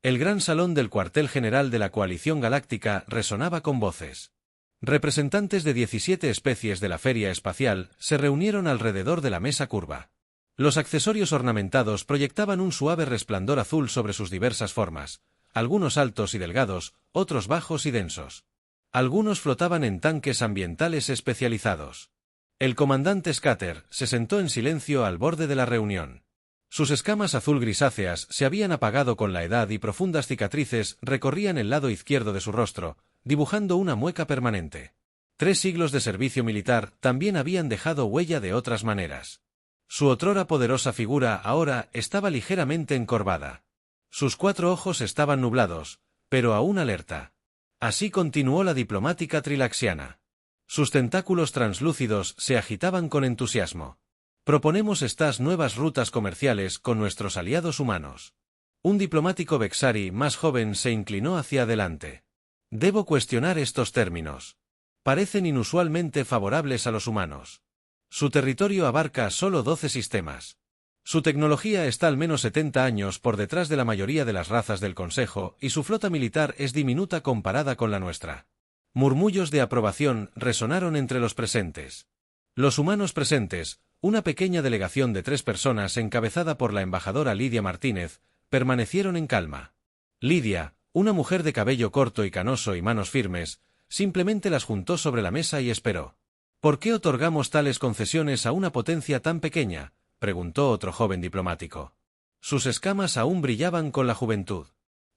El gran salón del cuartel general de la Coalición Galáctica resonaba con voces. Representantes de 17 especies de la Feria Espacial se reunieron alrededor de la mesa curva. Los accesorios ornamentados proyectaban un suave resplandor azul sobre sus diversas formas, algunos altos y delgados, otros bajos y densos. Algunos flotaban en tanques ambientales especializados. El comandante Scatter se sentó en silencio al borde de la reunión. Sus escamas azul grisáceas se habían apagado con la edad y profundas cicatrices recorrían el lado izquierdo de su rostro, dibujando una mueca permanente. 3 siglos de servicio militar también habían dejado huella de otras maneras. Su otrora poderosa figura ahora estaba ligeramente encorvada. Sus 4 ojos estaban nublados, pero aún alerta. Así continuó la diplomática trilaxiana. Sus tentáculos translúcidos se agitaban con entusiasmo. Proponemos estas nuevas rutas comerciales con nuestros aliados humanos. Un diplomático Vexari más joven se inclinó hacia adelante. Debo cuestionar estos términos. Parecen inusualmente favorables a los humanos. Su territorio abarca solo 12 sistemas. Su tecnología está al menos 70 años por detrás de la mayoría de las razas del Consejo y su flota militar es diminuta comparada con la nuestra. Murmullos de aprobación resonaron entre los presentes. Los humanos presentes, una pequeña delegación de 3 personas encabezada por la embajadora Lidia Martínez, permanecieron en calma. Lidia, una mujer de cabello corto y canoso y manos firmes, simplemente las juntó sobre la mesa y esperó. ¿Por qué otorgamos tales concesiones a una potencia tan pequeña?, preguntó otro joven diplomático. Sus escamas aún brillaban con la juventud.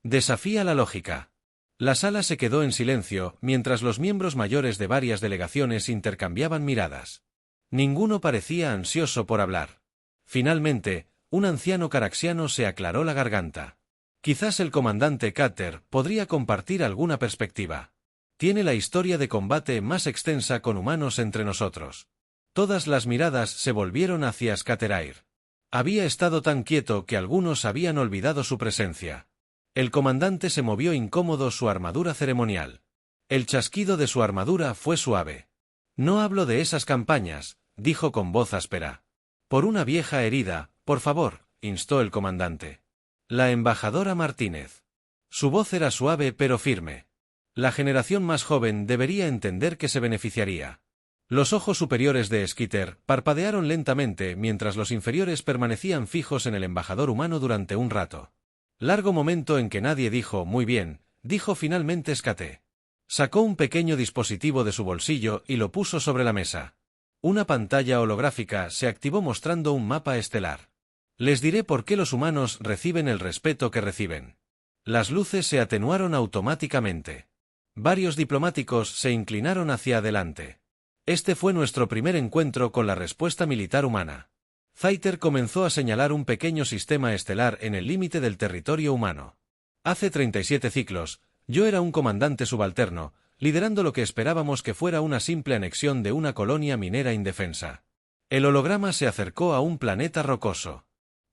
Desafía la lógica. La sala se quedó en silencio mientras los miembros mayores de varias delegaciones intercambiaban miradas. Ninguno parecía ansioso por hablar. Finalmente, un anciano caraxiano se aclaró la garganta. Quizás el comandante Cater podría compartir alguna perspectiva. Tiene la historia de combate más extensa con humanos entre nosotros. Todas las miradas se volvieron hacia Scaterair. Había estado tan quieto que algunos habían olvidado su presencia. El comandante se movió incómodo su armadura ceremonial. El chasquido de su armadura fue suave. No hablo de esas campañas, dijo con voz áspera. Por una vieja herida, por favor, instó el comandante. La embajadora Martínez. Su voz era suave pero firme. La generación más joven debería entender que se beneficiaría. Los ojos superiores de Skitter parpadearon lentamente mientras los inferiores permanecían fijos en el embajador humano durante un rato. Largo momento en que nadie dijo muy bien, dijo finalmente Skate. Sacó un pequeño dispositivo de su bolsillo y lo puso sobre la mesa. Una pantalla holográfica se activó mostrando un mapa estelar. Les diré por qué los humanos reciben el respeto que reciben. Las luces se atenuaron automáticamente. Varios diplomáticos se inclinaron hacia adelante. Este fue nuestro primer encuentro con la respuesta militar humana. Zaiter comenzó a señalar un pequeño sistema estelar en el límite del territorio humano. Hace 37 ciclos, yo era un comandante subalterno, liderando lo que esperábamos que fuera una simple anexión de una colonia minera indefensa. El holograma se acercó a un planeta rocoso.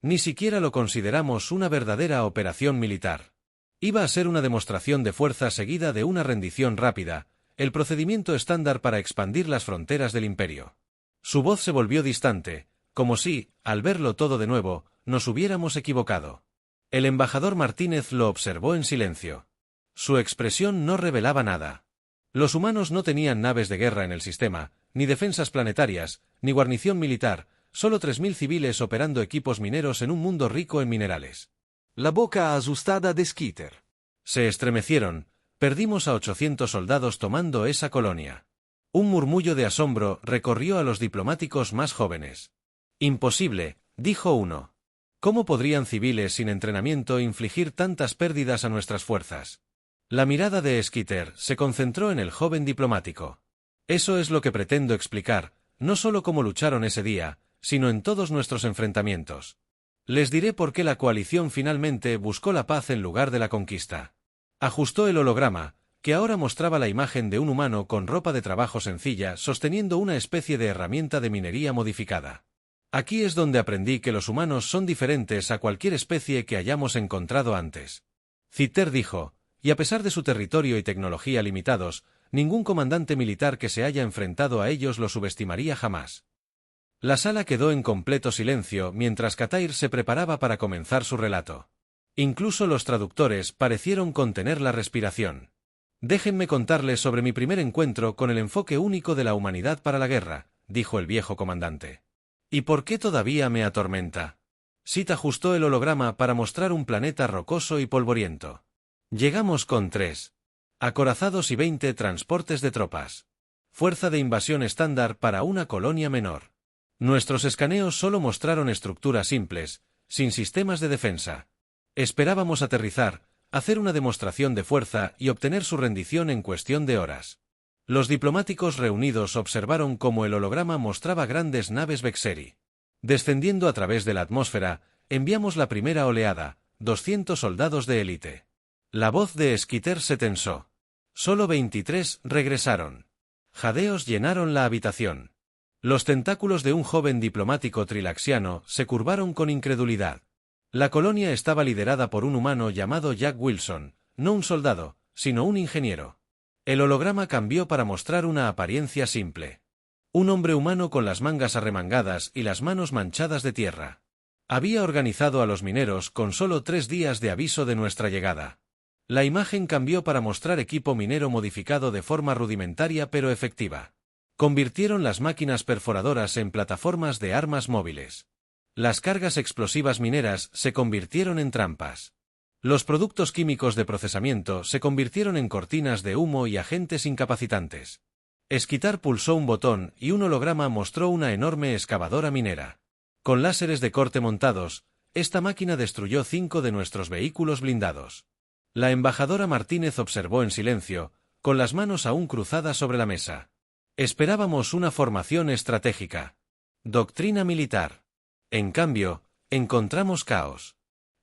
Ni siquiera lo consideramos una verdadera operación militar. Iba a ser una demostración de fuerza seguida de una rendición rápida, el procedimiento estándar para expandir las fronteras del imperio. Su voz se volvió distante, como si, al verlo todo de nuevo, nos hubiéramos equivocado. El embajador Martínez lo observó en silencio. Su expresión no revelaba nada. Los humanos no tenían naves de guerra en el sistema, ni defensas planetarias, ni guarnición militar, solo 3000 civiles operando equipos mineros en un mundo rico en minerales. La boca asustada de Skitter. Se estremecieron. Perdimos a 800 soldados tomando esa colonia. Un murmullo de asombro recorrió a los diplomáticos más jóvenes. Imposible, dijo uno. ¿Cómo podrían civiles sin entrenamiento infligir tantas pérdidas a nuestras fuerzas? La mirada de Skitter se concentró en el joven diplomático. Eso es lo que pretendo explicar, no solo cómo lucharon ese día, sino en todos nuestros enfrentamientos. Les diré por qué la coalición finalmente buscó la paz en lugar de la conquista. Ajustó el holograma, que ahora mostraba la imagen de un humano con ropa de trabajo sencilla sosteniendo una especie de herramienta de minería modificada. Aquí es donde aprendí que los humanos son diferentes a cualquier especie que hayamos encontrado antes. Citer dijo, y a pesar de su territorio y tecnología limitados, ningún comandante militar que se haya enfrentado a ellos lo subestimaría jamás. La sala quedó en completo silencio mientras Katair se preparaba para comenzar su relato. Incluso los traductores parecieron contener la respiración. Déjenme contarles sobre mi primer encuentro con el enfoque único de la humanidad para la guerra, dijo el viejo comandante. ¿Y por qué todavía me atormenta? Sid ajustó el holograma para mostrar un planeta rocoso y polvoriento. Llegamos con 3 acorazados y 20 transportes de tropas. Fuerza de invasión estándar para una colonia menor. Nuestros escaneos solo mostraron estructuras simples, sin sistemas de defensa. Esperábamos aterrizar, hacer una demostración de fuerza y obtener su rendición en cuestión de horas. Los diplomáticos reunidos observaron cómo el holograma mostraba grandes naves Vexeri. Descendiendo a través de la atmósfera, enviamos la primera oleada, 200 soldados de élite. La voz de Skitter se tensó. Solo 23 regresaron. Jadeos llenaron la habitación. Los tentáculos de un joven diplomático trilaxiano se curvaron con incredulidad. La colonia estaba liderada por un humano llamado Jack Wilson, no un soldado, sino un ingeniero. El holograma cambió para mostrar una apariencia simple. Un hombre humano con las mangas arremangadas y las manos manchadas de tierra. Había organizado a los mineros con solo 3 días de aviso de nuestra llegada. La imagen cambió para mostrar equipo minero modificado de forma rudimentaria pero efectiva. Convirtieron las máquinas perforadoras en plataformas de armas móviles. Las cargas explosivas mineras se convirtieron en trampas. Los productos químicos de procesamiento se convirtieron en cortinas de humo y agentes incapacitantes. Skitter pulsó un botón y un holograma mostró una enorme excavadora minera. Con láseres de corte montados, esta máquina destruyó 5 de nuestros vehículos blindados. La embajadora Martínez observó en silencio, con las manos aún cruzadas sobre la mesa. Esperábamos una formación estratégica. Doctrina militar. En cambio, encontramos caos.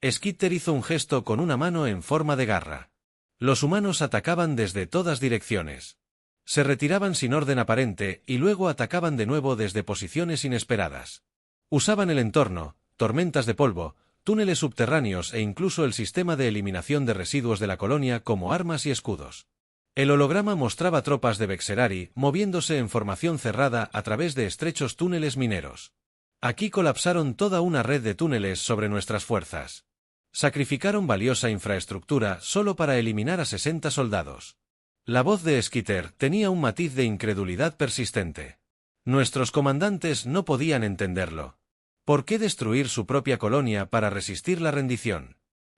Skitter hizo un gesto con una mano en forma de garra. Los humanos atacaban desde todas direcciones. Se retiraban sin orden aparente y luego atacaban de nuevo desde posiciones inesperadas. Usaban el entorno, tormentas de polvo, túneles subterráneos e incluso el sistema de eliminación de residuos de la colonia como armas y escudos. El holograma mostraba tropas de Vexerari moviéndose en formación cerrada a través de estrechos túneles mineros. Aquí colapsaron toda una red de túneles sobre nuestras fuerzas. Sacrificaron valiosa infraestructura solo para eliminar a 60 soldados. La voz de Skitter tenía un matiz de incredulidad persistente. Nuestros comandantes no podían entenderlo. ¿Por qué destruir su propia colonia para resistir la rendición?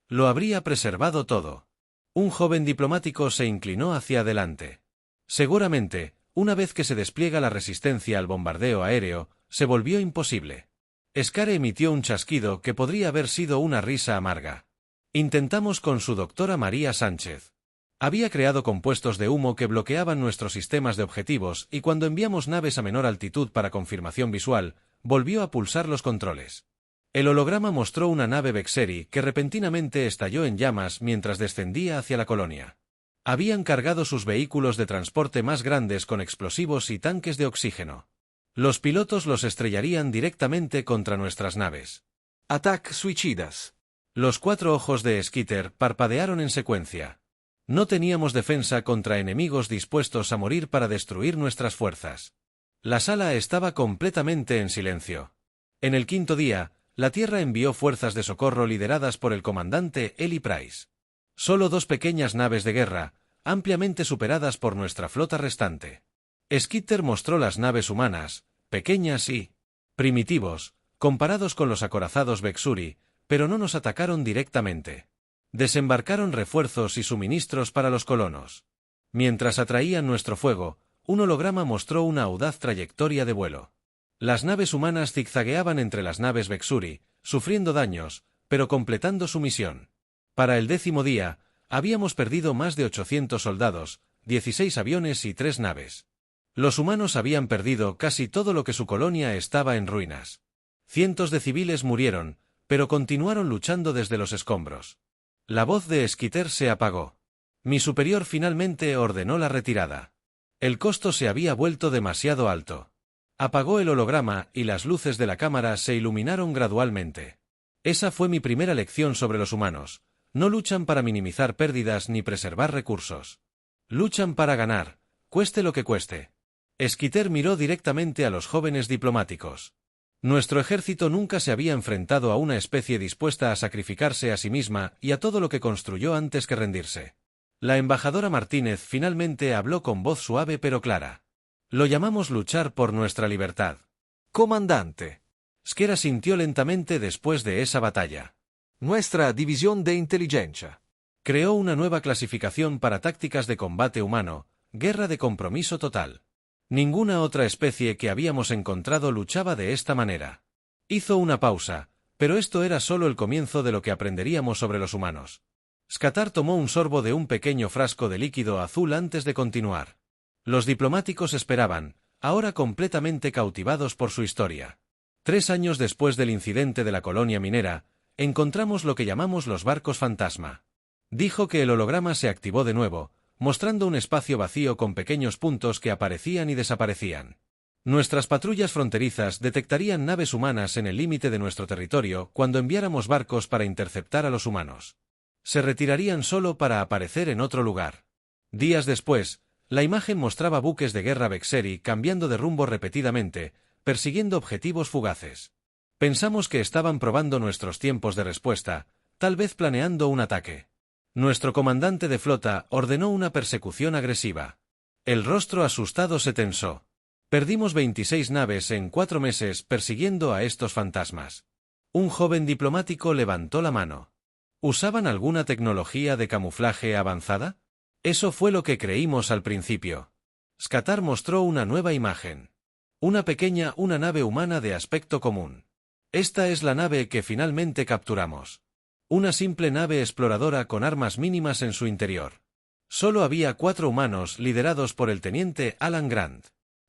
Lo habría preservado todo. Un joven diplomático se inclinó hacia adelante. Seguramente, una vez que se despliega la resistencia al bombardeo aéreo, se volvió imposible. Scare emitió un chasquido que podría haber sido una risa amarga. Intentamos con su doctora María Sánchez. Había creado compuestos de humo que bloqueaban nuestros sistemas de objetivos y cuando enviamos naves a menor altitud para confirmación visual, volvió a pulsar los controles. El holograma mostró una nave Vexeri que repentinamente estalló en llamas mientras descendía hacia la colonia. Habían cargado sus vehículos de transporte más grandes con explosivos y tanques de oxígeno. Los pilotos los estrellarían directamente contra nuestras naves. Atac suicidas. Los 4 ojos de Skitter parpadearon en secuencia. No teníamos defensa contra enemigos dispuestos a morir para destruir nuestras fuerzas. La sala estaba completamente en silencio. En el 5.º día, la Tierra envió fuerzas de socorro lideradas por el comandante Eli Price. Solo 2 pequeñas naves de guerra, ampliamente superadas por nuestra flota restante. Skitter mostró las naves humanas, pequeñas y primitivos, comparados con los acorazados Vexuri, pero no nos atacaron directamente. Desembarcaron refuerzos y suministros para los colonos. Mientras atraían nuestro fuego, un holograma mostró una audaz trayectoria de vuelo. Las naves humanas zigzagueaban entre las naves Vexuri, sufriendo daños, pero completando su misión. Para el 10.º día, habíamos perdido más de 800 soldados, 16 aviones y 3 naves. Los humanos habían perdido casi todo lo que su colonia estaba en ruinas. Cientos de civiles murieron, pero continuaron luchando desde los escombros. La voz de Skitter se apagó. Mi superior finalmente ordenó la retirada. El costo se había vuelto demasiado alto. Apagó el holograma y las luces de la cámara se iluminaron gradualmente. Esa fue mi primera lección sobre los humanos. No luchan para minimizar pérdidas ni preservar recursos. Luchan para ganar, cueste lo que cueste. Skitter miró directamente a los jóvenes diplomáticos. Nuestro ejército nunca se había enfrentado a una especie dispuesta a sacrificarse a sí misma y a todo lo que construyó antes que rendirse. La embajadora Martínez finalmente habló con voz suave pero clara. Lo llamamos luchar por nuestra libertad. Comandante. Skera asintió lentamente después de esa batalla. Nuestra división de inteligencia. Creó una nueva clasificación para tácticas de combate humano, guerra de compromiso total. Ninguna otra especie que habíamos encontrado luchaba de esta manera. Hizo una pausa, pero esto era solo el comienzo de lo que aprenderíamos sobre los humanos. Skatar tomó un sorbo de un pequeño frasco de líquido azul antes de continuar. Los diplomáticos esperaban, ahora completamente cautivados por su historia. 3 años después del incidente de la colonia minera, encontramos lo que llamamos los barcos fantasma. Dijo que el holograma se activó de nuevo, mostrando un espacio vacío con pequeños puntos que aparecían y desaparecían. Nuestras patrullas fronterizas detectarían naves humanas en el límite de nuestro territorio cuando enviáramos barcos para interceptar a los humanos. Se retirarían solo para aparecer en otro lugar. Días después, la imagen mostraba buques de guerra Bexeri cambiando de rumbo repetidamente, persiguiendo objetivos fugaces. Pensamos que estaban probando nuestros tiempos de respuesta, tal vez planeando un ataque. Nuestro comandante de flota ordenó una persecución agresiva. El rostro asustado se tensó. Perdimos 26 naves en 4 meses persiguiendo a estos fantasmas. Un joven diplomático levantó la mano. ¿Usaban alguna tecnología de camuflaje avanzada? Eso fue lo que creímos al principio. Skatar mostró una nueva imagen. Una nave humana de aspecto común. Esta es la nave que finalmente capturamos. Una simple nave exploradora con armas mínimas en su interior. Solo había 4 humanos liderados por el teniente Alan Grant.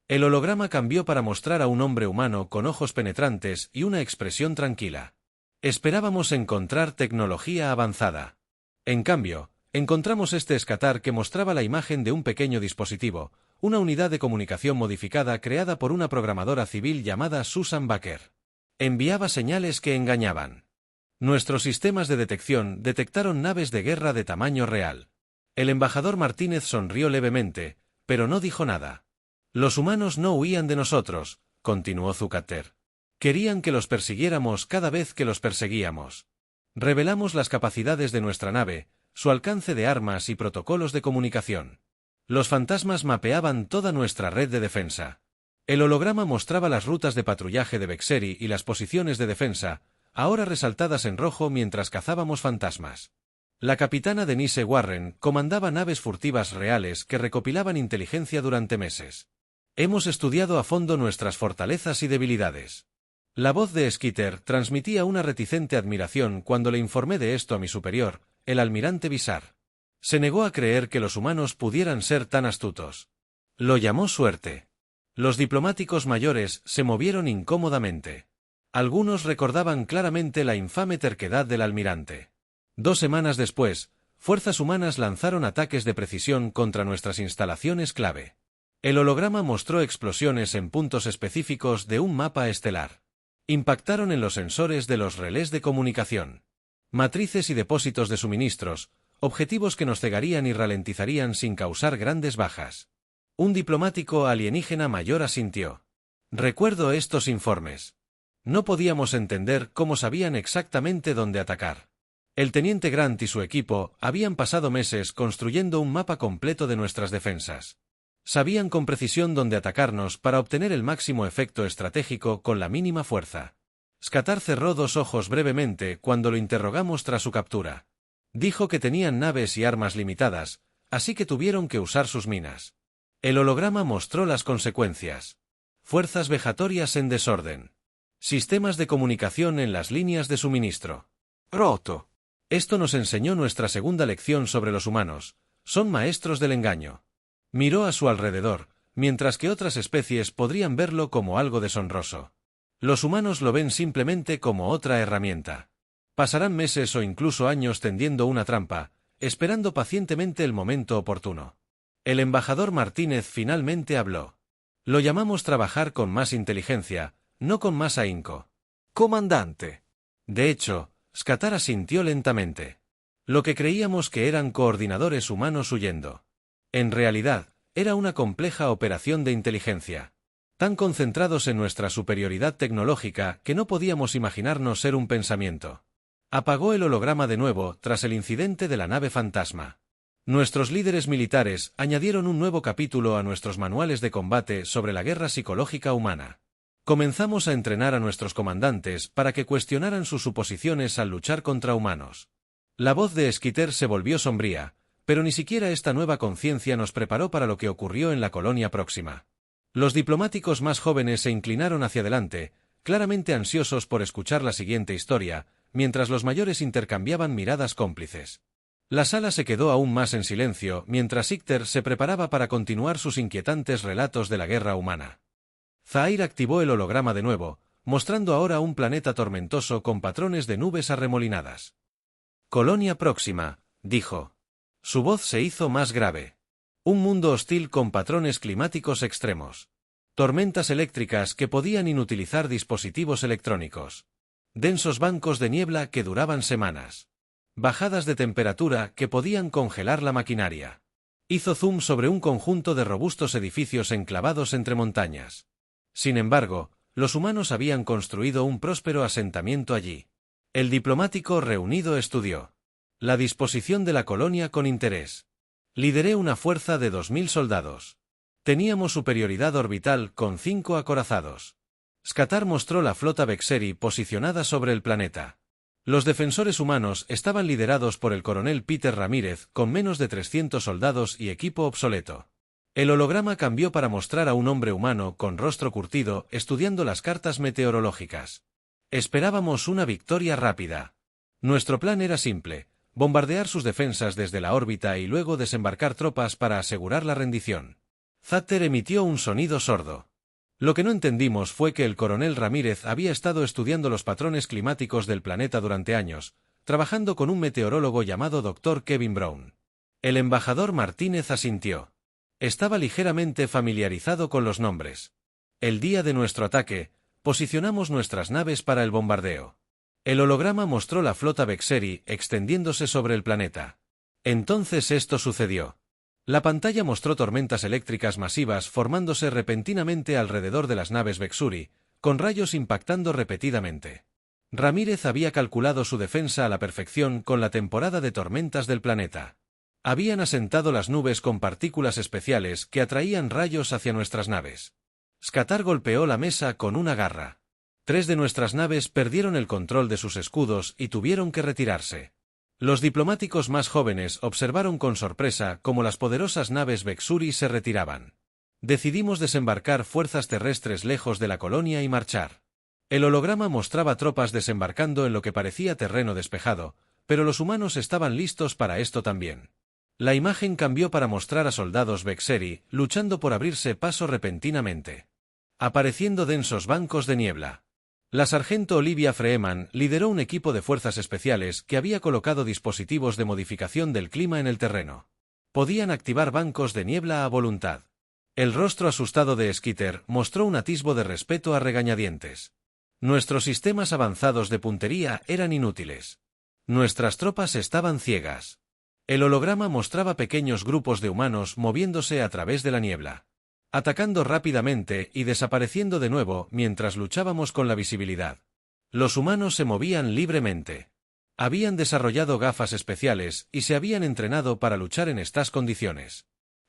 El holograma cambió para mostrar a un hombre humano con ojos penetrantes y una expresión tranquila. Esperábamos encontrar tecnología avanzada. En cambio, encontramos este Skatar que mostraba la imagen de un pequeño dispositivo, una unidad de comunicación modificada creada por una programadora civil llamada Susan Baker. Enviaba señales que engañaban. Nuestros sistemas de detección detectaron naves de guerra de tamaño real. El embajador Martínez sonrió levemente, pero no dijo nada. Los humanos no huían de nosotros, continuó Zucater. Querían que los persiguiéramos cada vez que los perseguíamos. Revelamos las capacidades de nuestra nave, su alcance de armas y protocolos de comunicación. Los fantasmas mapeaban toda nuestra red de defensa. El holograma mostraba las rutas de patrullaje de Bexeri y las posiciones de defensa, ahora resaltadas en rojo mientras cazábamos fantasmas. La capitana Denise Warren comandaba naves furtivas reales que recopilaban inteligencia durante meses. Hemos estudiado a fondo nuestras fortalezas y debilidades. La voz de Skeeter transmitía una reticente admiración cuando le informé de esto a mi superior, el almirante Visar. Se negó a creer que los humanos pudieran ser tan astutos. Lo llamó suerte. Los diplomáticos mayores se movieron incómodamente. Algunos recordaban claramente la infame terquedad del almirante. 2 semanas después, fuerzas humanas lanzaron ataques de precisión contra nuestras instalaciones clave. El holograma mostró explosiones en puntos específicos de un mapa estelar. Impactaron en los sensores de los relés de comunicación. Matrices y depósitos de suministros, objetivos que nos cegarían y ralentizarían sin causar grandes bajas. Un diplomático alienígena mayor asintió. Recuerdo estos informes. No podíamos entender cómo sabían exactamente dónde atacar. El teniente Grant y su equipo habían pasado meses construyendo un mapa completo de nuestras defensas. Sabían con precisión dónde atacarnos para obtener el máximo efecto estratégico con la mínima fuerza. Skatar cerró 2 ojos brevemente cuando lo interrogamos tras su captura. Dijo que tenían naves y armas limitadas, así que tuvieron que usar sus minas. El holograma mostró las consecuencias. Fuerzas vejatorias en desorden. Sistemas de comunicación en las líneas de suministro. Roto. Esto nos enseñó nuestra segunda lección sobre los humanos. Son maestros del engaño. Miró a su alrededor, mientras que otras especies podrían verlo como algo deshonroso. Los humanos lo ven simplemente como otra herramienta. Pasarán meses o incluso años tendiendo una trampa, esperando pacientemente el momento oportuno. El embajador Martínez finalmente habló. Lo llamamos trabajar con más inteligencia, no con más ahínco. Comandante. De hecho, Skatar asintió lentamente. Lo que creíamos que eran coordinadores humanos huyendo. En realidad, era una compleja operación de inteligencia. tan concentrados en nuestra superioridad tecnológica que no podíamos imaginarnos ser un pensamiento. Apagó el holograma de nuevo tras el incidente de la nave fantasma. Nuestros líderes militares añadieron un nuevo capítulo a nuestros manuales de combate sobre la guerra psicológica humana. Comenzamos a entrenar a nuestros comandantes para que cuestionaran sus suposiciones al luchar contra humanos. La voz de Skeeter se volvió sombría, pero ni siquiera esta nueva conciencia nos preparó para lo que ocurrió en la colonia próxima. Los diplomáticos más jóvenes se inclinaron hacia adelante, claramente ansiosos por escuchar la siguiente historia, mientras los mayores intercambiaban miradas cómplices. La sala se quedó aún más en silencio mientras Skeeter se preparaba para continuar sus inquietantes relatos de la guerra humana. Zaire activó el holograma de nuevo, mostrando ahora un planeta tormentoso con patrones de nubes arremolinadas. «Colonia próxima», dijo. Su voz se hizo más grave. Un mundo hostil con patrones climáticos extremos. Tormentas eléctricas que podían inutilizar dispositivos electrónicos. Densos bancos de niebla que duraban semanas. Bajadas de temperatura que podían congelar la maquinaria. Hizo zoom sobre un conjunto de robustos edificios enclavados entre montañas. Sin embargo, los humanos habían construido un próspero asentamiento allí. El diplomático reunido estudió la disposición de la colonia con interés. Lideré una fuerza de 2000 soldados. Teníamos superioridad orbital con 5 acorazados. Skatar mostró la flota Vexeri posicionada sobre el planeta. Los defensores humanos estaban liderados por el coronel Peter Ramírez con menos de 300 soldados y equipo obsoleto. El holograma cambió para mostrar a un hombre humano con rostro curtido estudiando las cartas meteorológicas. Esperábamos una victoria rápida. Nuestro plan era simple: bombardear sus defensas desde la órbita y luego desembarcar tropas para asegurar la rendición. Zater emitió un sonido sordo. Lo que no entendimos fue que el coronel Ramírez había estado estudiando los patrones climáticos del planeta durante años, trabajando con un meteorólogo llamado Dr. Kevin Brown. El embajador Martínez asintió. Estaba ligeramente familiarizado con los nombres. El día de nuestro ataque, posicionamos nuestras naves para el bombardeo. El holograma mostró la flota Vexeri extendiéndose sobre el planeta. Entonces esto sucedió. La pantalla mostró tormentas eléctricas masivas formándose repentinamente alrededor de las naves Vexuri, con rayos impactando repetidamente. Ramírez había calculado su defensa a la perfección con la temporada de tormentas del planeta. Habían asentado las nubes con partículas especiales que atraían rayos hacia nuestras naves. Skatar golpeó la mesa con una garra. 3 de nuestras naves perdieron el control de sus escudos y tuvieron que retirarse. Los diplomáticos más jóvenes observaron con sorpresa cómo las poderosas naves Vexuri se retiraban. Decidimos desembarcar fuerzas terrestres lejos de la colonia y marchar. El holograma mostraba tropas desembarcando en lo que parecía terreno despejado, pero los humanos estaban listos para esto también. La imagen cambió para mostrar a soldados Vexeri luchando por abrirse paso repentinamente. Apareciendo densos bancos de niebla. La sargento Olivia Freeman lideró un equipo de fuerzas especiales que había colocado dispositivos de modificación del clima en el terreno. Podían activar bancos de niebla a voluntad. El rostro asustado de Skeeter mostró un atisbo de respeto a regañadientes. Nuestros sistemas avanzados de puntería eran inútiles. Nuestras tropas estaban ciegas. El holograma mostraba pequeños grupos de humanos moviéndose a través de la niebla, atacando rápidamente y desapareciendo de nuevo mientras luchábamos con la visibilidad. Los humanos se movían libremente. Habían desarrollado gafas especiales y se habían entrenado para luchar en estas condiciones.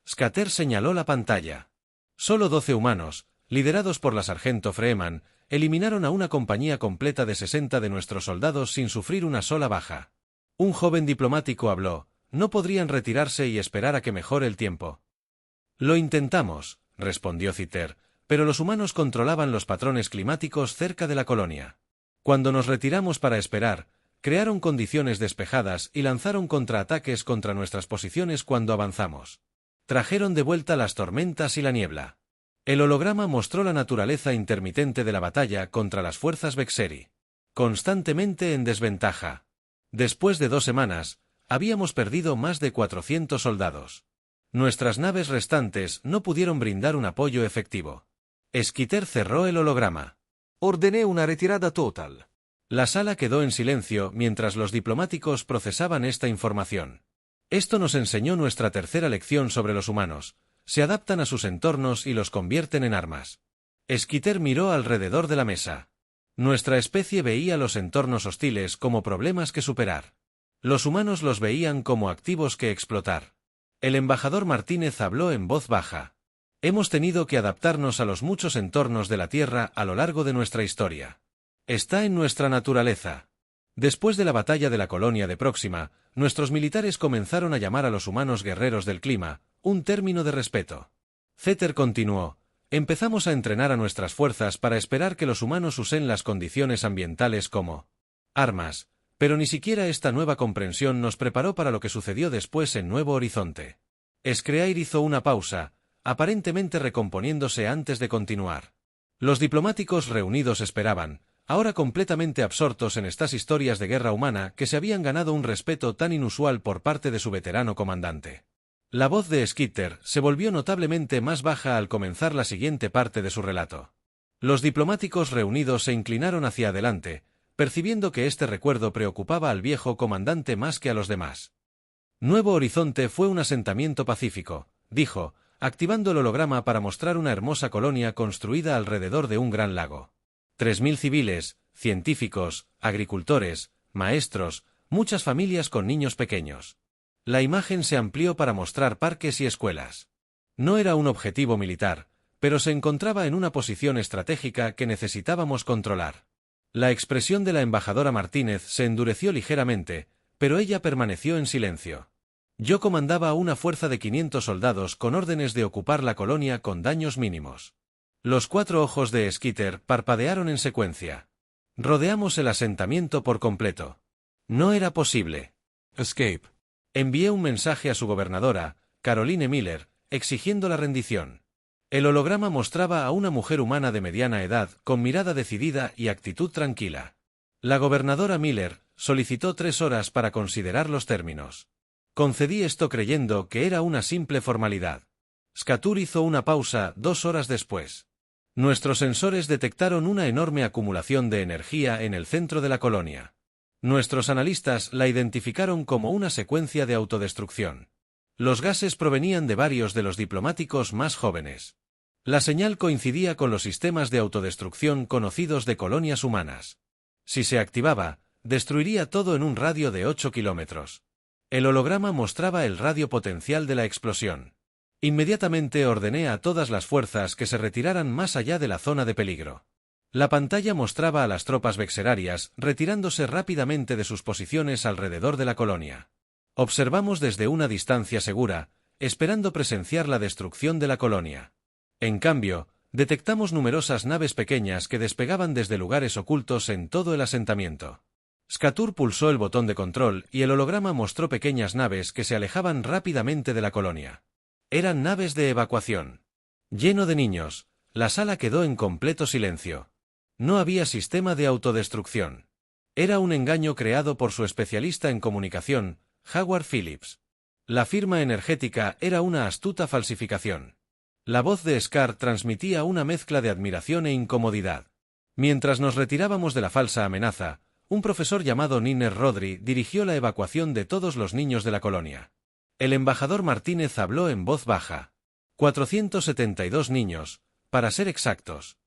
Skater señaló la pantalla. Solo 12 humanos, liderados por la sargento Freeman, eliminaron a una compañía completa de 60 de nuestros soldados sin sufrir una sola baja. Un joven diplomático habló: no podrían retirarse y esperar a que mejore el tiempo. Lo intentamos, respondió Citer, pero los humanos controlaban los patrones climáticos cerca de la colonia. Cuando nos retiramos para esperar, crearon condiciones despejadas y lanzaron contraataques contra nuestras posiciones cuando avanzamos. Trajeron de vuelta las tormentas y la niebla. El holograma mostró la naturaleza intermitente de la batalla contra las fuerzas Vexeri. Constantemente en desventaja. Después de 2 semanas, habíamos perdido más de 400 soldados. Nuestras naves restantes no pudieron brindar un apoyo efectivo. Skeeter cerró el holograma. Ordené una retirada total. La sala quedó en silencio mientras los diplomáticos procesaban esta información. Esto nos enseñó nuestra tercera lección sobre los humanos: se adaptan a sus entornos y los convierten en armas. Skitter miró alrededor de la mesa. Nuestra especie veía los entornos hostiles como problemas que superar. Los humanos los veían como activos que explotar. El embajador Martínez habló en voz baja. Hemos tenido que adaptarnos a los muchos entornos de la Tierra a lo largo de nuestra historia. Está en nuestra naturaleza. Después de la batalla de la colonia de Próxima, nuestros militares comenzaron a llamar a los humanos guerreros del clima, un término de respeto. Zeter continuó. Empezamos a entrenar a nuestras fuerzas para esperar que los humanos usen las condiciones ambientales como armas, pero ni siquiera esta nueva comprensión nos preparó para lo que sucedió después en Nuevo Horizonte. Skreair hizo una pausa, aparentemente recomponiéndose antes de continuar. Los diplomáticos reunidos esperaban, ahora completamente absortos en estas historias de guerra humana que se habían ganado un respeto tan inusual por parte de su veterano comandante. La voz de Skitter se volvió notablemente más baja al comenzar la siguiente parte de su relato. Los diplomáticos reunidos se inclinaron hacia adelante, percibiendo que este recuerdo preocupaba al viejo comandante más que a los demás. Nuevo Horizonte fue un asentamiento pacífico, dijo, activando el holograma para mostrar una hermosa colonia construida alrededor de un gran lago. 3000 civiles, científicos, agricultores, maestros, muchas familias con niños pequeños. La imagen se amplió para mostrar parques y escuelas. No era un objetivo militar, pero se encontraba en una posición estratégica que necesitábamos controlar. La expresión de la embajadora Martínez se endureció ligeramente, pero ella permaneció en silencio. Yo comandaba una fuerza de 500 soldados con órdenes de ocupar la colonia con daños mínimos. Los 4 ojos de Skitter parpadearon en secuencia. Rodeamos el asentamiento por completo. No era posible. Escape. Envié un mensaje a su gobernadora, Caroline Miller, exigiendo la rendición. El holograma mostraba a una mujer humana de mediana edad, con mirada decidida y actitud tranquila. La gobernadora Miller solicitó 3 horas para considerar los términos. Concedí esto creyendo que era una simple formalidad. Skatur hizo una pausa 2 horas después. Nuestros sensores detectaron una enorme acumulación de energía en el centro de la colonia. Nuestros analistas la identificaron como una secuencia de autodestrucción. Los gases provenían de varios de los diplomáticos más jóvenes. La señal coincidía con los sistemas de autodestrucción conocidos de colonias humanas. Si se activaba, destruiría todo en un radio de 8 kilómetros. El holograma mostraba el radio potencial de la explosión. Inmediatamente ordené a todas las fuerzas que se retiraran más allá de la zona de peligro. La pantalla mostraba a las tropas vexerarias retirándose rápidamente de sus posiciones alrededor de la colonia. Observamos desde una distancia segura, esperando presenciar la destrucción de la colonia. En cambio, detectamos numerosas naves pequeñas que despegaban desde lugares ocultos en todo el asentamiento. Skatur pulsó el botón de control y el holograma mostró pequeñas naves que se alejaban rápidamente de la colonia. Eran naves de evacuación. Lleno de niños, la sala quedó en completo silencio. No había sistema de autodestrucción. Era un engaño creado por su especialista en comunicación, Howard Phillips. La firma energética era una astuta falsificación. La voz de Scar transmitía una mezcla de admiración e incomodidad. Mientras nos retirábamos de la falsa amenaza, un profesor llamado Niner Rodri dirigió la evacuación de todos los niños de la colonia. El embajador Martínez habló en voz baja. 472 niños, para ser exactos.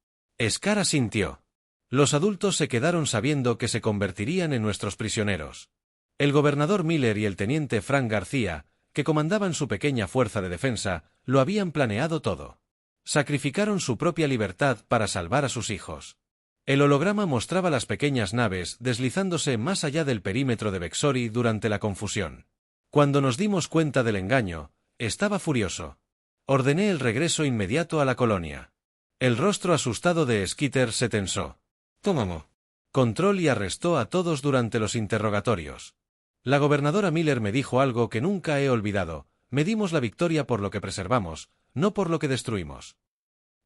Scar asintió. Los adultos se quedaron sabiendo que se convertirían en nuestros prisioneros. El gobernador Miller y el teniente Frank García, que comandaban su pequeña fuerza de defensa, lo habían planeado todo. Sacrificaron su propia libertad para salvar a sus hijos. El holograma mostraba las pequeñas naves deslizándose más allá del perímetro de Vexori durante la confusión. Cuando nos dimos cuenta del engaño, estaba furioso. Ordené el regreso inmediato a la colonia. El rostro asustado de Skitter se tensó. Tomamos control y arrestó a todos durante los interrogatorios. La gobernadora Miller me dijo algo que nunca he olvidado: medimos la victoria por lo que preservamos, no por lo que destruimos.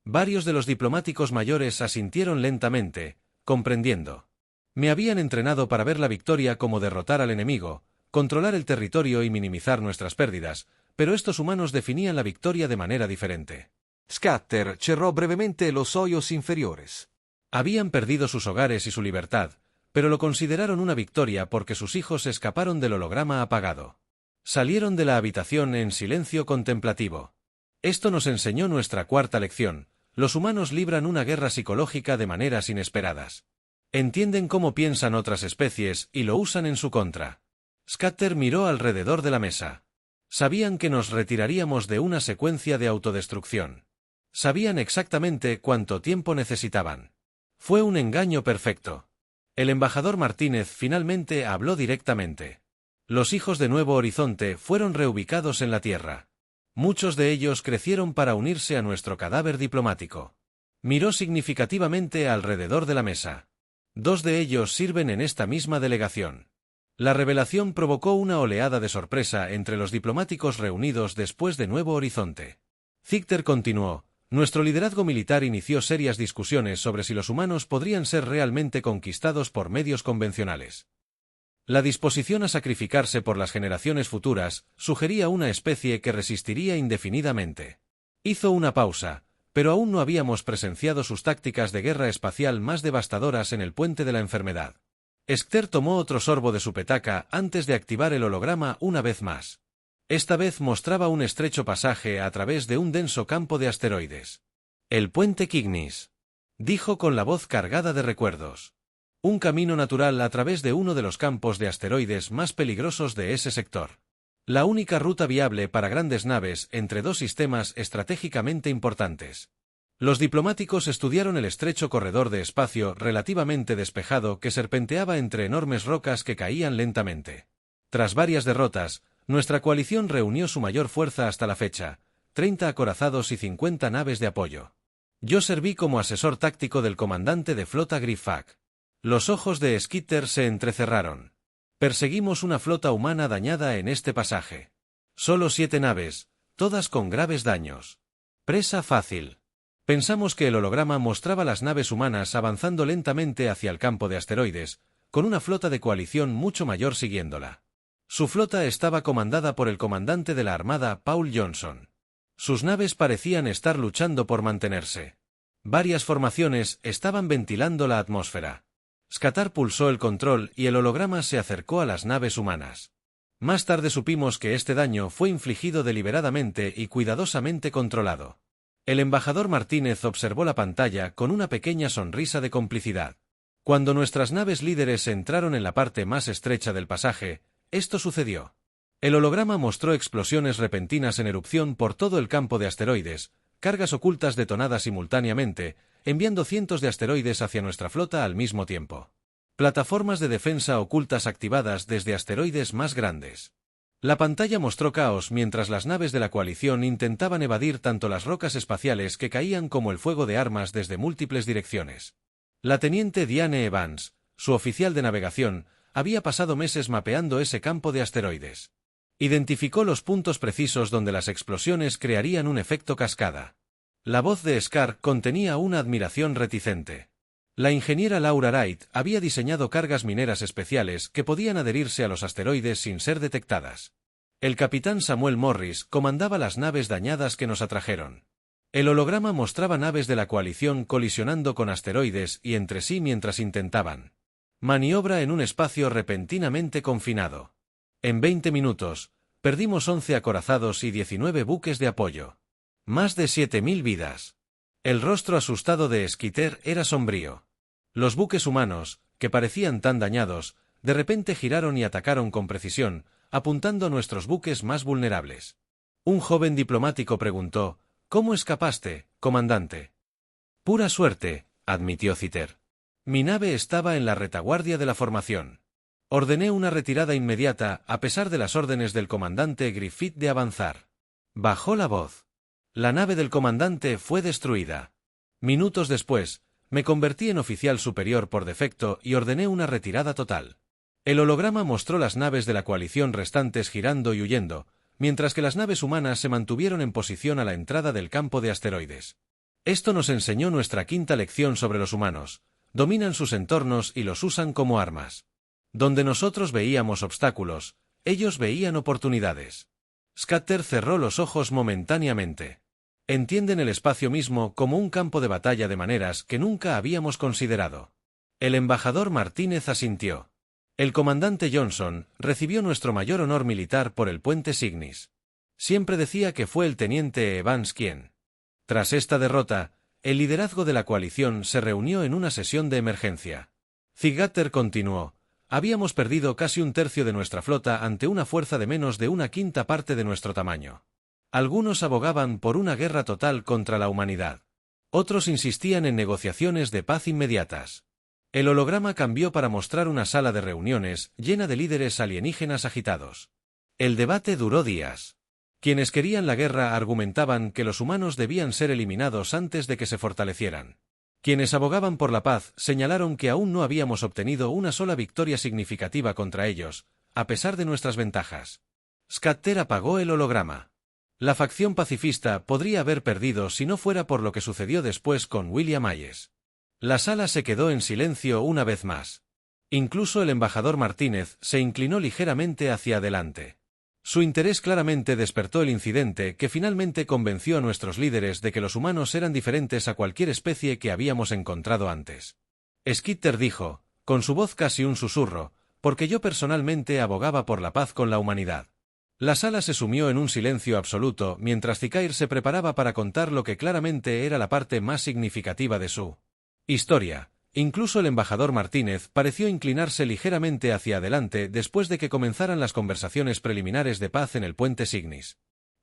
Varios de los diplomáticos mayores asintieron lentamente, comprendiendo. Me habían entrenado para ver la victoria como derrotar al enemigo, controlar el territorio y minimizar nuestras pérdidas, pero estos humanos definían la victoria de manera diferente. Scatter cerró brevemente los hoyos inferiores. Habían perdido sus hogares y su libertad, pero lo consideraron una victoria porque sus hijos escaparon del holograma apagado. Salieron de la habitación en silencio contemplativo. Esto nos enseñó nuestra cuarta lección: Los humanos libran una guerra psicológica de maneras inesperadas. Entienden cómo piensan otras especies y lo usan en su contra. Scatter miró alrededor de la mesa. Sabían que nos retiraríamos de una secuencia de autodestrucción. Sabían exactamente cuánto tiempo necesitaban. Fue un engaño perfecto. El embajador Martínez finalmente habló directamente. Los hijos de Nuevo Horizonte fueron reubicados en la Tierra. Muchos de ellos crecieron para unirse a nuestro cadáver diplomático. Miró significativamente alrededor de la mesa. 2 de ellos sirven en esta misma delegación. La revelación provocó una oleada de sorpresa entre los diplomáticos reunidos después de Nuevo Horizonte. Ziegler continuó: nuestro liderazgo militar inició serias discusiones sobre si los humanos podrían ser realmente conquistados por medios convencionales. La disposición a sacrificarse por las generaciones futuras sugería una especie que resistiría indefinidamente. Hizo una pausa, pero aún no habíamos presenciado sus tácticas de guerra espacial más devastadoras en el puente de la enfermedad. Scatter tomó otro sorbo de su petaca antes de activar el holograma una vez más. Esta vez mostraba un estrecho pasaje a través de un denso campo de asteroides. El puente Cygnus, dijo con la voz cargada de recuerdos. Un camino natural a través de uno de los campos de asteroides más peligrosos de ese sector. La única ruta viable para grandes naves entre 2 sistemas estratégicamente importantes. Los diplomáticos estudiaron el estrecho corredor de espacio relativamente despejado que serpenteaba entre enormes rocas que caían lentamente. Tras varias derrotas, nuestra coalición reunió su mayor fuerza hasta la fecha, 30 acorazados y 50 naves de apoyo. Yo serví como asesor táctico del comandante de flota Grifak. Los ojos de Scatter se entrecerraron. Perseguimos una flota humana dañada en este pasaje. Solo 7 naves, todas con graves daños. Presa fácil. Pensamos que el holograma mostraba las naves humanas avanzando lentamente hacia el campo de asteroides, con una flota de coalición mucho mayor siguiéndola. Su flota estaba comandada por el comandante de la Armada, Paul Johnson. Sus naves parecían estar luchando por mantenerse. Varias formaciones estaban ventilando la atmósfera. Scatter pulsó el control y el holograma se acercó a las naves humanas. Más tarde supimos que este daño fue infligido deliberadamente y cuidadosamente controlado. El embajador Martínez observó la pantalla con una pequeña sonrisa de complicidad. Cuando nuestras naves líderes entraron en la parte más estrecha del pasaje, esto sucedió. El holograma mostró explosiones repentinas en erupción por todo el campo de asteroides, cargas ocultas detonadas simultáneamente, enviando cientos de asteroides hacia nuestra flota al mismo tiempo. Plataformas de defensa ocultas activadas desde asteroides más grandes. La pantalla mostró caos mientras las naves de la coalición intentaban evadir tanto las rocas espaciales que caían como el fuego de armas desde múltiples direcciones. La teniente Diane Evans, su oficial de navegación, había pasado meses mapeando ese campo de asteroides. Identificó los puntos precisos donde las explosiones crearían un efecto cascada. La voz de Scar contenía una admiración reticente. La ingeniera Laura Wright había diseñado cargas mineras especiales que podían adherirse a los asteroides sin ser detectadas. El capitán Samuel Morris comandaba las naves dañadas que nos atrajeron. El holograma mostraba naves de la coalición colisionando con asteroides y entre sí mientras intentaban maniobra en un espacio repentinamente confinado. En 20 minutos, perdimos 11 acorazados y 19 buques de apoyo. Más de 7.000 vidas. El rostro asustado de Scatter era sombrío. Los buques humanos, que parecían tan dañados, de repente giraron y atacaron con precisión, apuntando a nuestros buques más vulnerables. Un joven diplomático preguntó: ¿cómo escapaste, comandante? Pura suerte, admitió Scatter. Mi nave estaba en la retaguardia de la formación. Ordené una retirada inmediata a pesar de las órdenes del comandante Griffith de avanzar. Bajó la voz. La nave del comandante fue destruida. Minutos después, me convertí en oficial superior por defecto y ordené una retirada total. El holograma mostró las naves de la coalición restantes girando y huyendo, mientras que las naves humanas se mantuvieron en posición a la entrada del campo de asteroides. Esto nos enseñó nuestra quinta lección sobre los humanos: dominan sus entornos y los usan como armas. Donde nosotros veíamos obstáculos, ellos veían oportunidades. Scatter cerró los ojos momentáneamente. Entienden el espacio mismo como un campo de batalla de maneras que nunca habíamos considerado. El embajador Martínez asintió. El comandante Johnson recibió nuestro mayor honor militar por el puente Cygnus. Siempre decía que fue el teniente Evans quien. Tras esta derrota, El liderazgo de la coalición se reunió en una sesión de emergencia. Ziggler continuó: habíamos perdido casi un tercio de nuestra flota ante una fuerza de menos de una quinta parte de nuestro tamaño. Algunos abogaban por una guerra total contra la humanidad. Otros insistían en negociaciones de paz inmediatas. El holograma cambió para mostrar una sala de reuniones llena de líderes alienígenas agitados. El debate duró días. Quienes querían la guerra argumentaban que los humanos debían ser eliminados antes de que se fortalecieran. Quienes abogaban por la paz señalaron que aún no habíamos obtenido una sola victoria significativa contra ellos, a pesar de nuestras ventajas. Scatter apagó el holograma. La facción pacifista podría haber perdido si no fuera por lo que sucedió después con William Hayes. La sala se quedó en silencio una vez más. Incluso el embajador Martínez se inclinó ligeramente hacia adelante. Su interés claramente despertó el incidente que finalmente convenció a nuestros líderes de que los humanos eran diferentes a cualquier especie que habíamos encontrado antes. Scatter dijo, con su voz casi un susurro, porque yo personalmente abogaba por la paz con la humanidad. La sala se sumió en un silencio absoluto mientras Ziggler se preparaba para contar lo que claramente era la parte más significativa de su historia. Incluso el embajador Martínez pareció inclinarse ligeramente hacia adelante después de que comenzaran las conversaciones preliminares de paz en el puente Cygnus.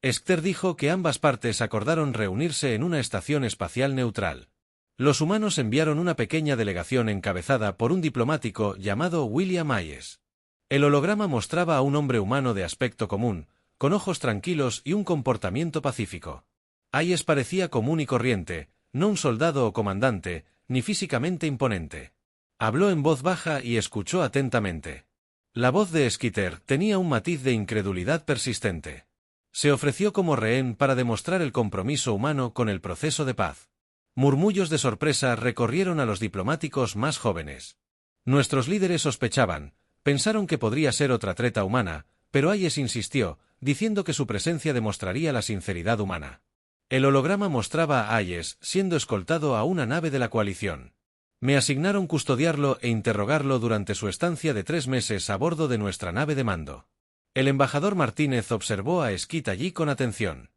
Scatter dijo que ambas partes acordaron reunirse en una estación espacial neutral. Los humanos enviaron una pequeña delegación encabezada por un diplomático llamado William Hayes. El holograma mostraba a un hombre humano de aspecto común, con ojos tranquilos y un comportamiento pacífico. Hayes parecía común y corriente, no un soldado o comandante, ni físicamente imponente. Habló en voz baja y escuchó atentamente. La voz de Scatter tenía un matiz de incredulidad persistente. Se ofreció como rehén para demostrar el compromiso humano con el proceso de paz. Murmullos de sorpresa recorrieron a los diplomáticos más jóvenes. Nuestros líderes sospechaban, pensaron que podría ser otra treta humana, pero Hayes insistió, diciendo que su presencia demostraría la sinceridad humana. El holograma mostraba a Hayes siendo escoltado a una nave de la coalición. Me asignaron custodiarlo e interrogarlo durante su estancia de 3 meses a bordo de nuestra nave de mando. El embajador Martínez observó a Scatter allí con atención.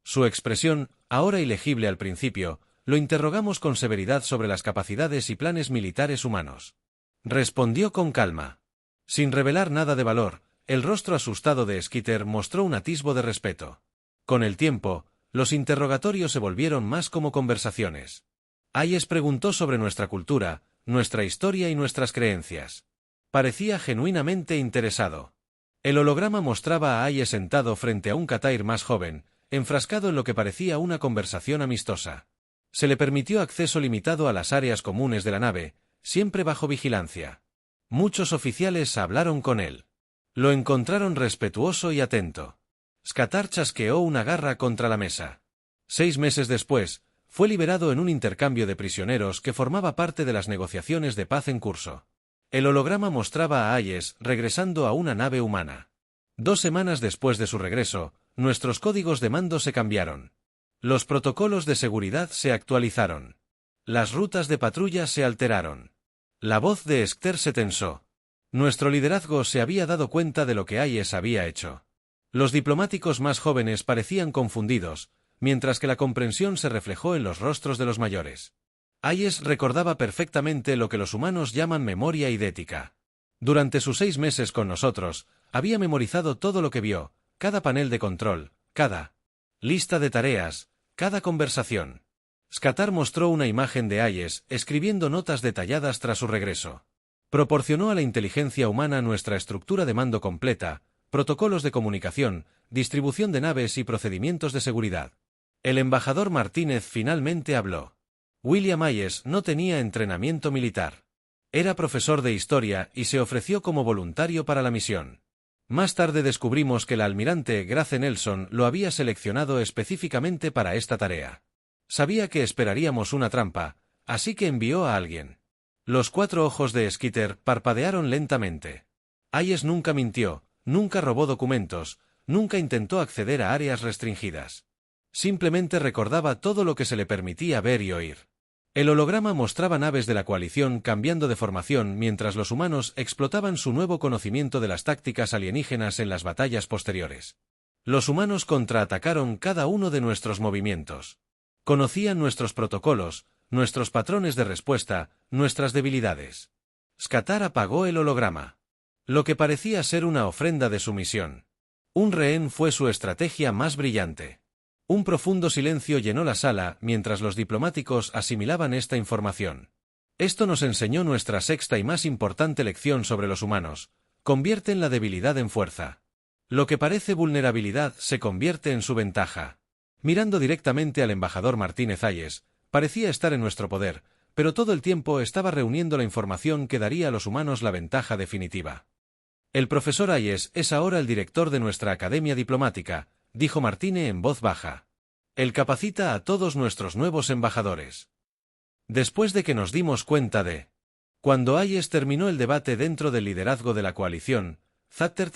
Su expresión, ahora ilegible al principio, lo interrogamos con severidad sobre las capacidades y planes militares humanos. Respondió con calma. Sin revelar nada de valor, el rostro asustado de Scatter mostró un atisbo de respeto. Con el tiempo, los interrogatorios se volvieron más como conversaciones. Hayes preguntó sobre nuestra cultura, nuestra historia y nuestras creencias. Parecía genuinamente interesado. El holograma mostraba a Hayes sentado frente a un Katair más joven, enfrascado en lo que parecía una conversación amistosa. Se le permitió acceso limitado a las áreas comunes de la nave, siempre bajo vigilancia. Muchos oficiales hablaron con él. Lo encontraron respetuoso y atento. Scatter chasqueó una garra contra la mesa. 6 meses después, fue liberado en un intercambio de prisioneros que formaba parte de las negociaciones de paz en curso. El holograma mostraba a Hayes regresando a una nave humana. 2 semanas después de su regreso, nuestros códigos de mando se cambiaron. Los protocolos de seguridad se actualizaron. Las rutas de patrulla se alteraron. La voz de Scatter se tensó. Nuestro liderazgo se había dado cuenta de lo que Hayes había hecho. Los diplomáticos más jóvenes parecían confundidos, mientras que la comprensión se reflejó en los rostros de los mayores. Hayes recordaba perfectamente lo que los humanos llaman memoria idética. Durante sus 6 meses con nosotros, había memorizado todo lo que vio, cada panel de control, cada lista de tareas, cada conversación. Scatter mostró una imagen de Hayes escribiendo notas detalladas tras su regreso. Proporcionó a la inteligencia humana nuestra estructura de mando completa, protocolos de comunicación, distribución de naves y procedimientos de seguridad. El embajador Martínez finalmente habló. William Hayes no tenía entrenamiento militar. Era profesor de historia y se ofreció como voluntario para la misión. Más tarde descubrimos que el almirante Grace Nelson lo había seleccionado específicamente para esta tarea. Sabía que esperaríamos una trampa, así que envió a alguien. Los 4 ojos de Scatter parpadearon lentamente. Hayes nunca mintió, nunca robó documentos, nunca intentó acceder a áreas restringidas. Simplemente recordaba todo lo que se le permitía ver y oír. El holograma mostraba naves de la coalición cambiando de formación mientras los humanos explotaban su nuevo conocimiento de las tácticas alienígenas en las batallas posteriores. Los humanos contraatacaron cada uno de nuestros movimientos. Conocían nuestros protocolos, nuestros patrones de respuesta, nuestras debilidades. Skatar apagó el holograma. Lo que parecía ser una ofrenda de sumisión. Un rehén fue su estrategia más brillante. Un profundo silencio llenó la sala mientras los diplomáticos asimilaban esta información. Esto nos enseñó nuestra sexta y más importante lección sobre los humanos: convierten la debilidad en fuerza. Lo que parece vulnerabilidad se convierte en su ventaja. Mirando directamente al embajador Martínez Hayes, parecía estar en nuestro poder, pero todo el tiempo estaba reuniendo la información que daría a los humanos la ventaja definitiva. El profesor Hayes es ahora el director de nuestra academia diplomática, dijo Martínez en voz baja. Él capacita a todos nuestros nuevos embajadores. Después de que nos dimos cuenta de... Cuando Hayes terminó el debate dentro del liderazgo de la coalición, Zatter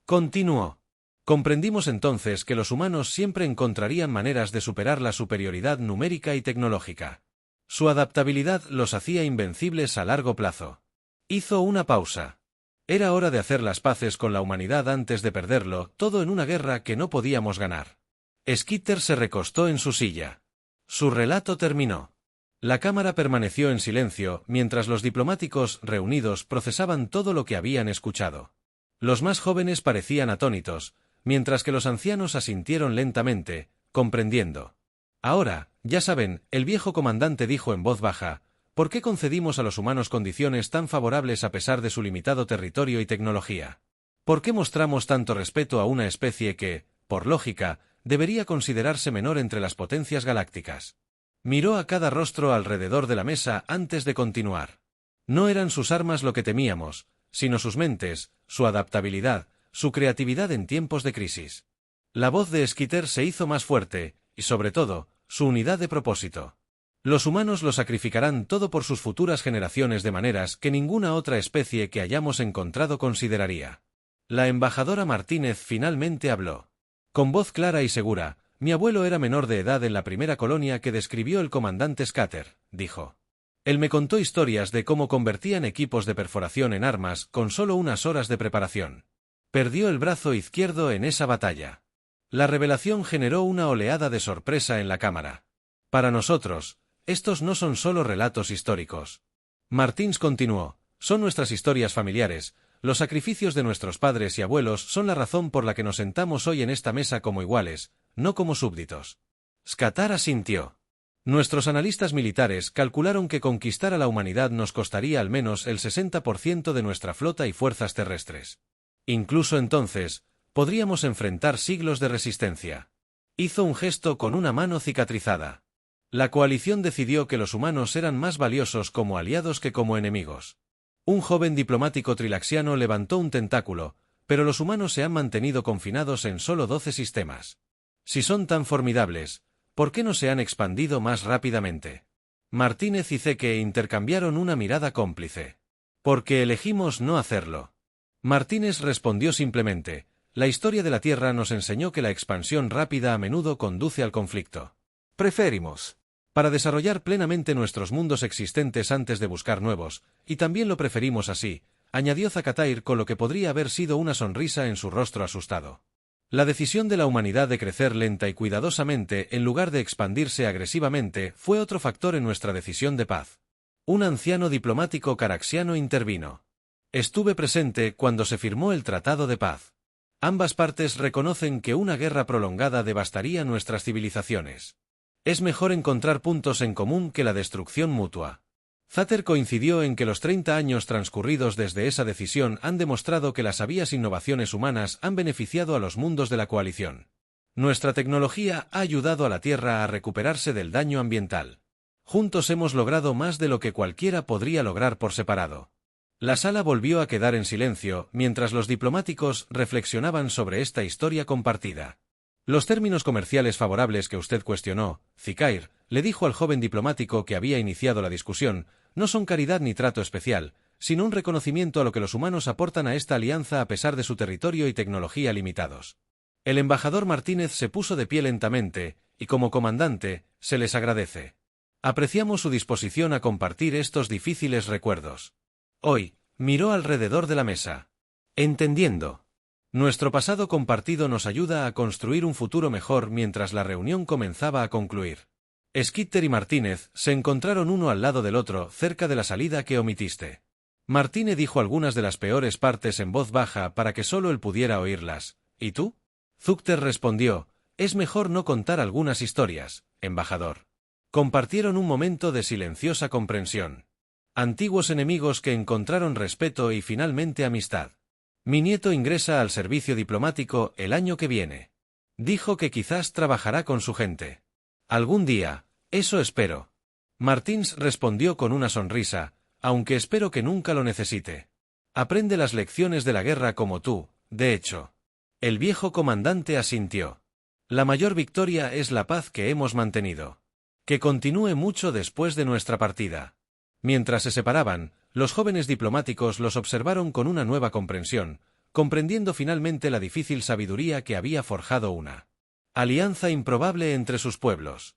continuó. Comprendimos entonces que los humanos siempre encontrarían maneras de superar la superioridad numérica y tecnológica. Su adaptabilidad los hacía invencibles a largo plazo. Hizo una pausa. Era hora de hacer las paces con la humanidad antes de perderlo todo en una guerra que no podíamos ganar. Skitter se recostó en su silla. Su relato terminó. La cámara permaneció en silencio mientras los diplomáticos reunidos procesaban todo lo que habían escuchado. Los más jóvenes parecían atónitos, mientras que los ancianos asintieron lentamente, comprendiendo. Ahora, ya saben, el viejo comandante dijo en voz baja, ¿por qué concedimos a los humanos condiciones tan favorables a pesar de su limitado territorio y tecnología? ¿Por qué mostramos tanto respeto a una especie que, por lógica, debería considerarse menor entre las potencias galácticas? Miró a cada rostro alrededor de la mesa antes de continuar. No eran sus armas lo que temíamos, sino sus mentes, su adaptabilidad, su creatividad en tiempos de crisis. La voz de Skitter se hizo más fuerte, y sobre todo, su unidad de propósito. Los humanos lo sacrificarán todo por sus futuras generaciones de maneras que ninguna otra especie que hayamos encontrado consideraría. La embajadora Martínez finalmente habló. Con voz clara y segura, mi abuelo era menor de edad en la primera colonia que describió el comandante Skatter, dijo. Él me contó historias de cómo convertían equipos de perforación en armas con solo unas horas de preparación. Perdió el brazo izquierdo en esa batalla. La revelación generó una oleada de sorpresa en la cámara. Para nosotros, estos no son solo relatos históricos. Martins continuó, son nuestras historias familiares, los sacrificios de nuestros padres y abuelos son la razón por la que nos sentamos hoy en esta mesa como iguales, no como súbditos. Skatar asintió. Nuestros analistas militares calcularon que conquistar a la humanidad nos costaría al menos el 60% de nuestra flota y fuerzas terrestres. Incluso entonces, podríamos enfrentar siglos de resistencia. Hizo un gesto con una mano cicatrizada. La coalición decidió que los humanos eran más valiosos como aliados que como enemigos. Un joven diplomático trilaxiano levantó un tentáculo, pero los humanos se han mantenido confinados en solo 12 sistemas. Si son tan formidables, ¿por qué no se han expandido más rápidamente? Martínez y Zeke intercambiaron una mirada cómplice. Porque elegimos no hacerlo. Martínez respondió simplemente, la historia de la Tierra nos enseñó que la expansión rápida a menudo conduce al conflicto. Preferimos. Para desarrollar plenamente nuestros mundos existentes antes de buscar nuevos, y también lo preferimos así, añadió Zakatair con lo que podría haber sido una sonrisa en su rostro asustado. La decisión de la humanidad de crecer lenta y cuidadosamente en lugar de expandirse agresivamente fue otro factor en nuestra decisión de paz. Un anciano diplomático caraxiano intervino. Estuve presente cuando se firmó el Tratado de Paz. Ambas partes reconocen que una guerra prolongada devastaría nuestras civilizaciones. Es mejor encontrar puntos en común que la destrucción mutua. Zatter coincidió en que los 30 años transcurridos desde esa decisión han demostrado que las sabias innovaciones humanas han beneficiado a los mundos de la coalición. Nuestra tecnología ha ayudado a la Tierra a recuperarse del daño ambiental. Juntos hemos logrado más de lo que cualquiera podría lograr por separado. La sala volvió a quedar en silencio mientras los diplomáticos reflexionaban sobre esta historia compartida. Los términos comerciales favorables que usted cuestionó, Zikair, le dijo al joven diplomático que había iniciado la discusión, no son caridad ni trato especial, sino un reconocimiento a lo que los humanos aportan a esta alianza a pesar de su territorio y tecnología limitados. El embajador Martínez se puso de pie lentamente, y como comandante, se les agradece. Apreciamos su disposición a compartir estos difíciles recuerdos. Hoy, miró alrededor de la mesa. Entendiendo. Nuestro pasado compartido nos ayuda a construir un futuro mejor mientras la reunión comenzaba a concluir. Skitter y Martínez se encontraron uno al lado del otro cerca de la salida que omitiste. Martínez dijo algunas de las peores partes en voz baja para que solo él pudiera oírlas. ¿Y tú? Zúchter respondió, es mejor no contar algunas historias, embajador. Compartieron un momento de silenciosa comprensión. Antiguos enemigos que encontraron respeto y finalmente amistad. Mi nieto ingresa al servicio diplomático el año que viene. Dijo que quizás trabajará con su gente. Algún día, eso espero. Martins respondió con una sonrisa, aunque espero que nunca lo necesite. Aprende las lecciones de la guerra como tú, de hecho. El viejo comandante asintió. La mayor victoria es la paz que hemos mantenido. Que continúe mucho después de nuestra partida. Mientras se separaban, los jóvenes diplomáticos los observaron con una nueva comprensión, comprendiendo finalmente la difícil sabiduría que había forjado una alianza improbable entre sus pueblos.